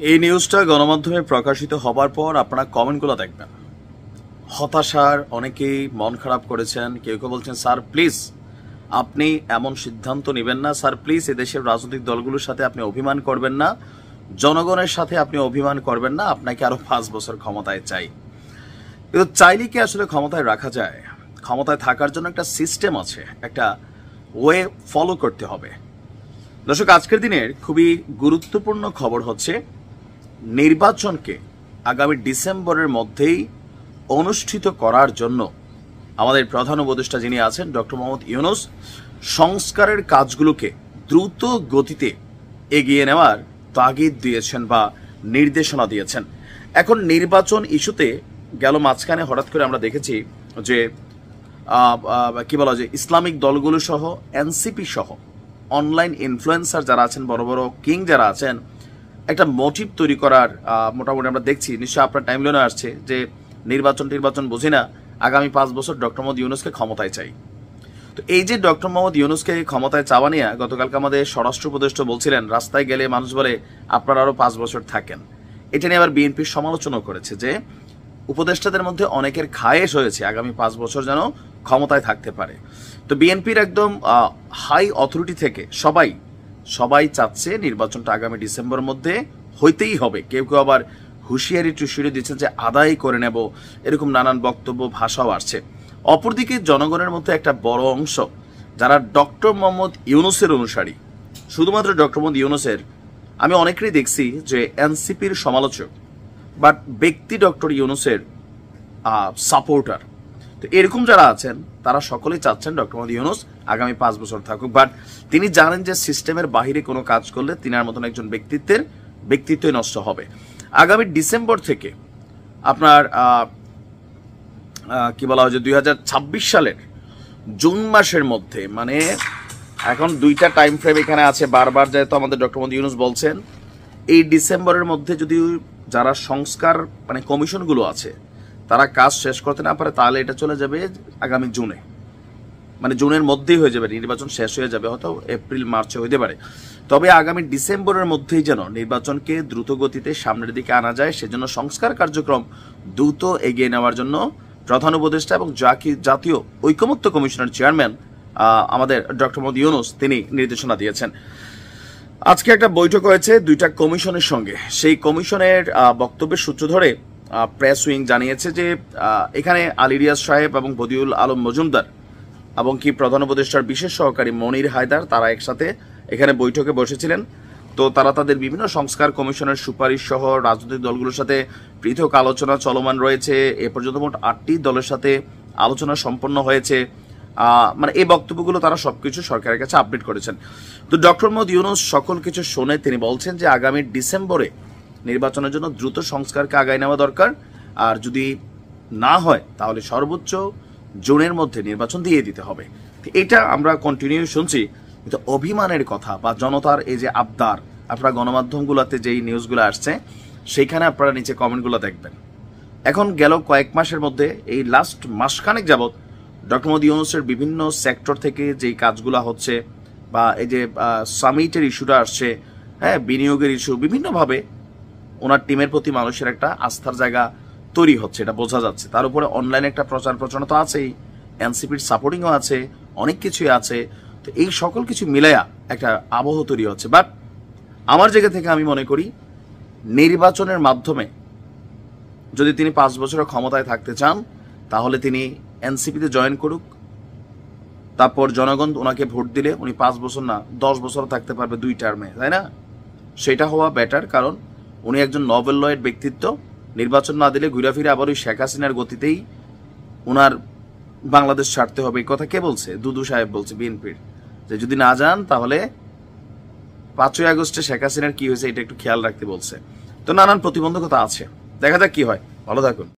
এই নিউজটা গণমাধ্যমে প্রকাশিত হবার পর আপনারা কমেন্টগুলো দেখবেন। হতাশার অনেকেই মন খারাপ করেছেন। কেউ কেউ বলছেন, স্যার প্লিজ আপনি এমন সিদ্ধান্ত নেবেন না, স্যার প্লিজ এদেশের রাজনৈতিক দলগুলোর সাথে আপনি অভিমান করবেন না, জনগণের সাথে আপনি অভিমান করবেন না, আপনাকে আরো 5 বছর ক্ষমতায় চাই। কিন্তু চাইলে কি আসলে ক্ষমতায় রাখা যায়? ক্ষমতায় থাকার জন্য একটা সিস্টেম আছে, একটা ওয়ে ফলো করতে হবে। দর্শক, আজকের দিনের খুবই গুরুত্বপূর্ণ খবর হচ্ছে নির্বাচনকে আগামী ডিসেম্বরের মধ্যেই অনুষ্ঠিত করার জন্য আমাদের প্রধান উপদেষ্টা যিনি আছেন ডক্টর মোহাম্মদ ইউনূস সংস্কারের কাজগুলোকে দ্রুত গতিতে এগিয়ে নেওয়ার তাগিদ দিয়েছেন বা নির্দেশনা দিয়েছেন। এখন নির্বাচন ইস্যুতে গেল মাঝখানে হঠাৎ করে আমরা দেখেছি যে কি বলা যায়, ইসলামিক দলগুলো সহ এনসিপি সহ অনলাইন ইনফ্লুয়েন্সার যারা আছেন, বড় বড় কিং যারা আছেন, একটা মোটিভ তৈরি করার মোটামুটি আমরা দেখছি। নিশ্চয়ই আপনার টাইমলাইনে আসছে যে নির্বাচন বুঝি না, আগামী 5 বছর ডক্টর মোহাম্মদ ইউনূসকে ক্ষমতায় চাই। তো এই যে ডক্টর মোহাম্মদ ইউনূসকে ক্ষমতায় চাওয়া নিয়ে গতকালকে আমাদের স্বরাষ্ট্র উপদেষ্টা বলছিলেন, রাস্তায় গেলে মানুষ বলে আপনারা আরো 5 বছর থাকেন। এটা নিয়ে আবার বিএনপির সমালোচনা করেছে যে উপদেষ্টাদের মধ্যে অনেকের খায়েশ হয়েছে আগামী 5 বছর যেন ক্ষমতায় থাকতে পারে। তো বিএনপির একদম হাই অথরিটি থেকে সবাই চাচ্ছে নির্বাচনটা আগামী ডিসেম্বরের মধ্যে হইতেই হবে। কেউ কেউ আবার হুঁশিয়ারি টুশিয়ারি দিচ্ছেন যে আদায় করে নেব, এরকম নানান বক্তব্য ভাষাও আসছে। অপরদিকে জনগণের মধ্যে একটা বড় অংশ যারা ডক্টর মোহাম্মদ ইউনূসের অনুসারী, শুধুমাত্র ডক্টর মোহাম্মদ ইউনূসের, আমি অনেকেরই দেখছি যে এনসিপির সমালোচক, বাট ব্যক্তি ডক্টর ইউনূসের সাপোর্টার। তো এরকম যারা আছেন তারা সকলেই চাচ্ছেন ডক্টর মোহাম্মদ ইউনূস আগামী 5 বছর থাকুক, বাট তিনি জানেন যে সিস্টেমের বাহিরে কোনো কাজ করলে তিনার মতন একজন ব্যক্তিত্বই নষ্ট হবে। আগামী ডিসেম্বর থেকে আপনার কি বলা হয় যে 2026 সালের জুন মাসের মধ্যে, মানে এখন 2টা টাইম ফ্রেম এখানে আছে, বারবার যেহেতু আমাদের ডক্টর মোহাম্মদ ইউনূস বলছেন এই ডিসেম্বরের মধ্যে যদি যারা সংস্কার মানে কমিশনগুলো আছে তারা কাজ শেষ করতে না পারে, তাহলে এটা চলে যাবে আগামী জুনে, মানে জুনের মধ্যেই হয়ে যাবে, নির্বাচন শেষ হয়ে যাবে, হয়তো এপ্রিল মার্চে হইতে পারে। তবে আগামী ডিসেম্বরের মধ্যেই যেন নির্বাচনকে দ্রুত গতিতে সামনের দিকে আনা যায়, সেজন্য সংস্কার কার্যক্রম দ্রুত এগিয়ে নেওয়ার জন্য প্রধান উপদেষ্টা এবং জাতীয় ঐকমত্য কমিশনের চেয়ারম্যান আমাদের ডক্টর মোহাম্মদ ইউনূস তিনি নির্দেশনা দিয়েছেন। আজকে একটা বৈঠক হয়েছে 2টা কমিশনের সঙ্গে। সেই কমিশনের বক্তব্যের সূত্র ধরে প্রেস উইং জানিয়েছে যে এখানে আলী রিয়াজ সাহেব এবং বদিউল আলম মজুমদার এবং কি প্রধান উপদেষ্টার বিশেষ সহকারী মনির হায়দার তারা একসাথে এখানে বৈঠকে বসেছিলেন। তো তারা তাদের বিভিন্ন সংস্কার কমিশনের সুপারিশ সহ রাজনৈতিক দলগুলোর সাথে পৃথক আলোচনা চলমান রয়েছে। এ পর্যন্ত মোট 8টি দলের সাথে আলোচনা সম্পন্ন হয়েছে। মানে এই বক্তব্যগুলো তারা সবকিছু সরকারের কাছে আপডেট করেছেন। তো ডক্টর মোহাম্মদ ইউনূস সকল কিছু শুনে তিনি বলছেন যে আগামী ডিসেম্বরে নির্বাচনের জন্য দ্রুত সংস্কারকে আগায় নেওয়া দরকার, আর যদি না হয় তাহলে সর্বোচ্চ জুনের মধ্যে নির্বাচন দিয়ে দিতে হবে। এটা আমরা কন্টিনিউ শুনছি, কিন্তু অভিমানের কথা বা জনতার এই যে আবদার, আপনারা গণমাধ্যমগুলোতে যেই নিউজগুলো আসছে সেইখানে আপনারা নিচে কমেন্টগুলো দেখবেন। এখন গেল কয়েক মাসের মধ্যে এই লাস্ট মাসখানেক যাবৎ ডক্টর মোহাম্মদ ইউনূসের বিভিন্ন সেক্টর থেকে যেই কাজগুলো হচ্ছে বা এই যে সামিটের ইস্যুটা আসছে, হ্যাঁ, বিনিয়োগের ইস্যু, বিভিন্নভাবে ওনার টিমের প্রতি মানুষের একটা আস্থার জায়গা তৈরি হচ্ছে, এটা বোঝা যাচ্ছে। তার উপরে অনলাইনে একটা প্রচার প্রচারণা তো আছেই, এনসিপির সাপোর্টিংও আছে, অনেক কিছুই আছে। তো এই সকল কিছু মিলাইয়া একটা আবহ তৈরি হচ্ছে। বাট আমার জায়গা থেকে আমি মনে করি নির্বাচনের মাধ্যমে যদি তিনি 5 বছরের ক্ষমতায় থাকতে চান তাহলে তিনি এনসিপিতে জয়েন করুক, তারপর জনগণ ওনাকে ভোট দিলে উনি 5 বছর না 10 বছর থাকতে পারবে 2 টার্মে, তাই না? সেটা হওয়া বেটার, কারণ উনি একজন নোবেল লয়ের ব্যক্তিত্ব। নির্বাচন না দিলে ঘুরে ফিরে আবার ওই শেখ হাসিনার গতিতেই ওনার বাংলাদেশ ছাড়তে হবে। এই কথা কে বলছে? দুদু সাহেব বলছে বিএনপির, যে যদি না যান তাহলে 5ই আগস্টে শেখ হাসিনার কি হয়েছে এটা একটু খেয়াল রাখতে বলছে। তো নানান প্রতিবন্ধকতা আছে, দেখা যাক কি হয়। ভালো থাকুন।